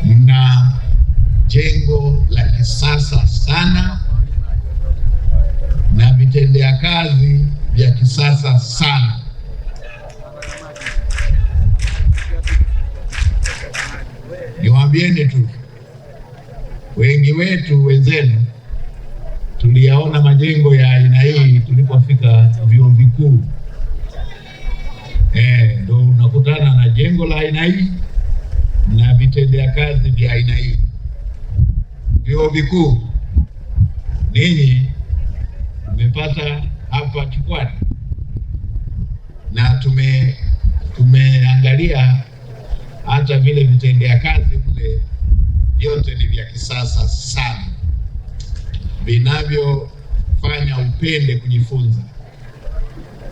mna jengo la kisasa sana na vitendea kazi vya kisasa sana. Niwaambieni tu, wengi wetu wenzenu tuliyaona majengo ya aina hii tulipofika vyuo vikuu. Ndio unakutana na jengo la aina hii na vitendea kazi vya aina hii. Vyuo vikuu ninyi tumepata hapa Chukwani, na tumeangalia hata vile vitendea kazi vile vyote ni vya kisasa sana, vinavyofanya upende kujifunza,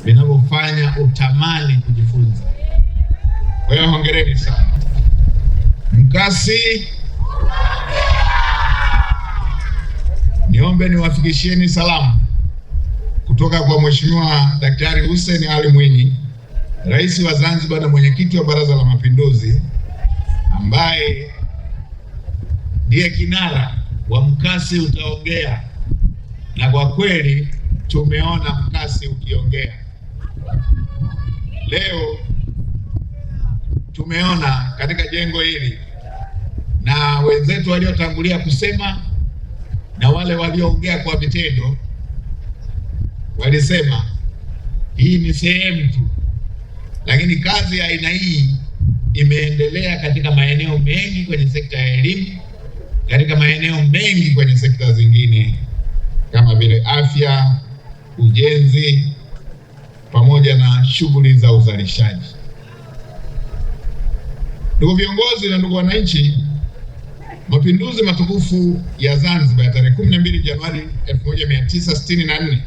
vinavyofanya utamani kujifunza. Kwa hiyo hongereni sana. Mkasi, niombe niwafikishieni salamu kutoka kwa Mheshimiwa Daktari Hussein Ali Mwinyi, Rais wa Zanzibar na mwenyekiti wa Baraza la Mapinduzi, ambaye ndiye kinara wa mkasi utaongea, na kwa kweli tumeona mkasi ukiongea. Leo tumeona katika jengo hili, na wenzetu waliotangulia kusema na wale walioongea kwa vitendo walisema hii ni sehemu tu, lakini kazi ya aina hii imeendelea katika maeneo mengi kwenye sekta ya elimu, katika maeneo mengi kwenye sekta zingine kama vile afya, ujenzi, pamoja na shughuli za uzalishaji. Ndugu viongozi na ndugu wananchi, mapinduzi matukufu ya Zanzibar ya tarehe 12 Januari 1964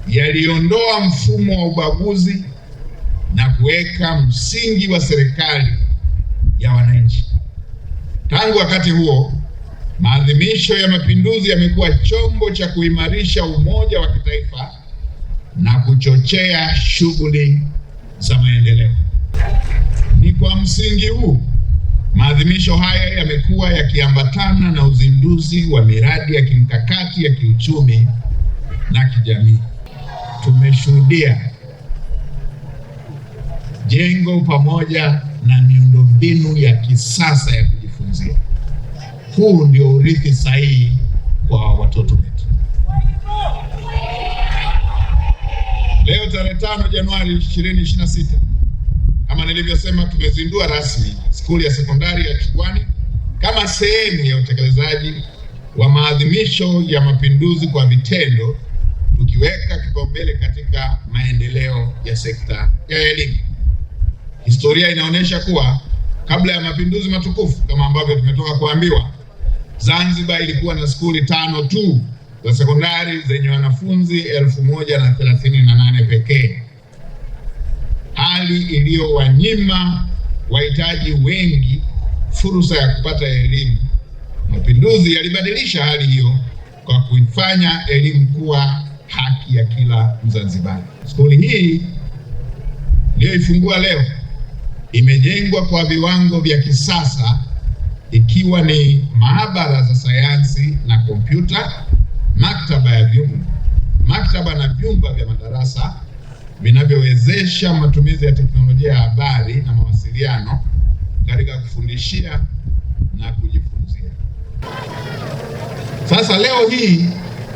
yaliondoa mfumo wa ubaguzi na kuweka msingi wa serikali ya wananchi. Tangu wakati huo, maadhimisho ya mapinduzi yamekuwa chombo cha kuimarisha umoja wa kitaifa na kuchochea shughuli za maendeleo. Ni kwa msingi huu maadhimisho haya yamekuwa yakiambatana na uzinduzi wa miradi ya kimkakati ya kiuchumi na kijamii. Tumeshuhudia jengo pamoja na miundombinu ya kisasa ya kujifunzia. Huu ndio urithi sahihi kwa watoto wetu. Leo tarehe 5 Januari 2026, kama nilivyosema, tumezindua rasmi skuli ya sekondari ya Chukwani kama sehemu ya utekelezaji wa maadhimisho ya mapinduzi kwa vitendo, tukiweka kipaumbele katika maendeleo ya sekta ya elimu. Historia inaonyesha kuwa kabla ya mapinduzi matukufu, kama ambavyo tumetoka kuambiwa, Zanzibar ilikuwa na skuli 5 tu za sekondari zenye wanafunzi 1038 pekee, hali iliyowanyima wahitaji wengi fursa ya kupata elimu. Mapinduzi yalibadilisha hali hiyo kwa kuifanya elimu kuwa haki ya kila Mzanzibari. Skuli hii iliyoifungua leo imejengwa kwa viwango vya kisasa, ikiwa ni maabara za sayansi na kompyuta, maktaba na vyumba vya madarasa vinavyowezesha matumizi ya teknolojia ya habari na mawasiliano katika kufundishia na kujifunzia. Sasa leo hii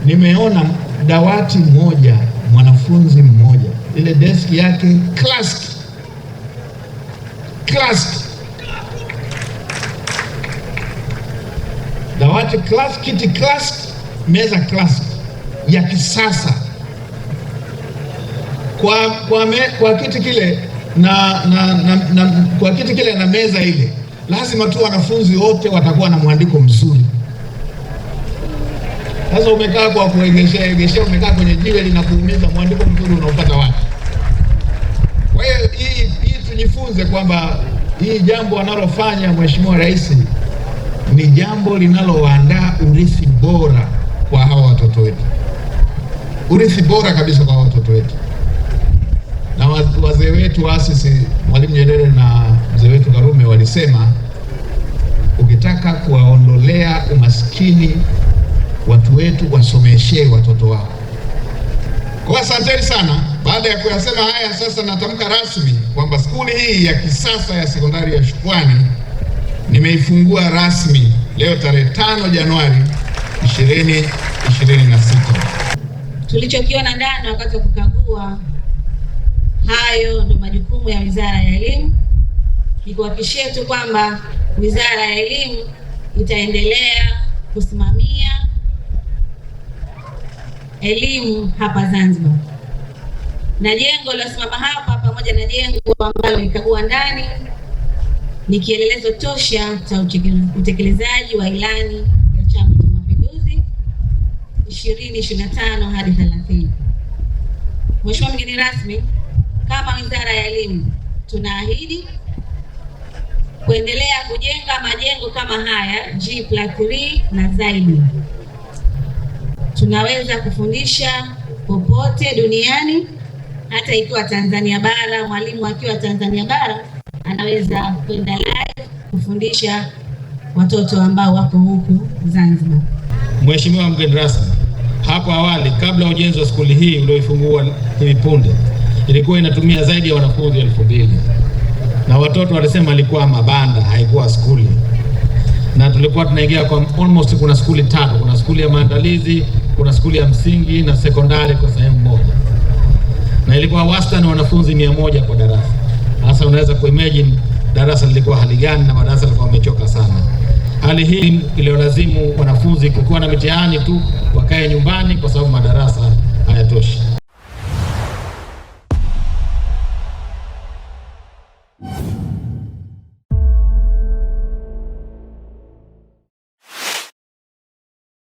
nimeona dawati moja, mwanafunzi mmoja, ile deski yake classic, dawati classic, kiti classic, meza classic ya kisasa. Kwa kiti kile kwa kiti kile na meza ile, lazima tu wanafunzi wote watakuwa na mwandiko mzuri. Sasa umekaa kwa kuegeshea, umekaa kwenye jiwe linakuumiza, mwandiko mzuri unaupata wapi? Kwa hiyo hii tujifunze kwamba hii jambo analofanya Mheshimiwa Rais ni jambo linaloandaa urithi bora kwa hawa watoto wetu, urithi bora kabisa kwa hawa watoto wetu. Na wazee wetu waasisi Mwalimu Nyerere na mzee wetu Karume walisema kuwaondolea umaskini watu wetu, wasomeshee watoto wao. Kwa asanteni sana. Baada ya kuyasema haya, sasa natamka rasmi kwamba skuli hii ya kisasa ya sekondari ya Shukrani nimeifungua rasmi leo tarehe 5 Januari 2026. Tulichokiona ndani wakati wa kukagua, hayo ndio majukumu ya Wizara ya Elimu. Nikuhakikishie tu kwamba Wizara ya Elimu itaendelea kusimamia elimu hapa Zanzibar, na jengo lilosimama hapa pamoja na jengo ambalo likagua ndani ni kielelezo tosha cha utekelezaji wa ilani ya Chama cha Mapinduzi 2025 hadi 30. Mheshimiwa mgeni rasmi, kama Wizara ya Elimu tunaahidi kuendelea kujenga majengo kama haya G+3 na zaidi. Tunaweza kufundisha popote duniani, hata ikiwa Tanzania bara. Mwalimu akiwa Tanzania bara anaweza kwenda live kufundisha watoto ambao wako huku Zanzibar. Mheshimiwa mgeni rasmi, hapo awali kabla ya ujenzi wa skuli hii ulioifungua hivi punde, ilikuwa inatumia zaidi ya wanafunzi 2000 na watoto walisema ilikuwa mabanda, haikuwa skuli. Na tulikuwa tunaingia kwa almost, kuna skuli 3, kuna skuli ya maandalizi, kuna skuli ya msingi na sekondari kwa sehemu moja, na ilikuwa wastani wanafunzi 100 kwa darasa. Sasa unaweza kuimagine darasa lilikuwa hali gani, na madarasa yalikuwa yamechoka sana. Hali hii iliyolazimu wanafunzi kukiwa na mitihani tu wakae nyumbani kwa sababu madarasa hayatoshi.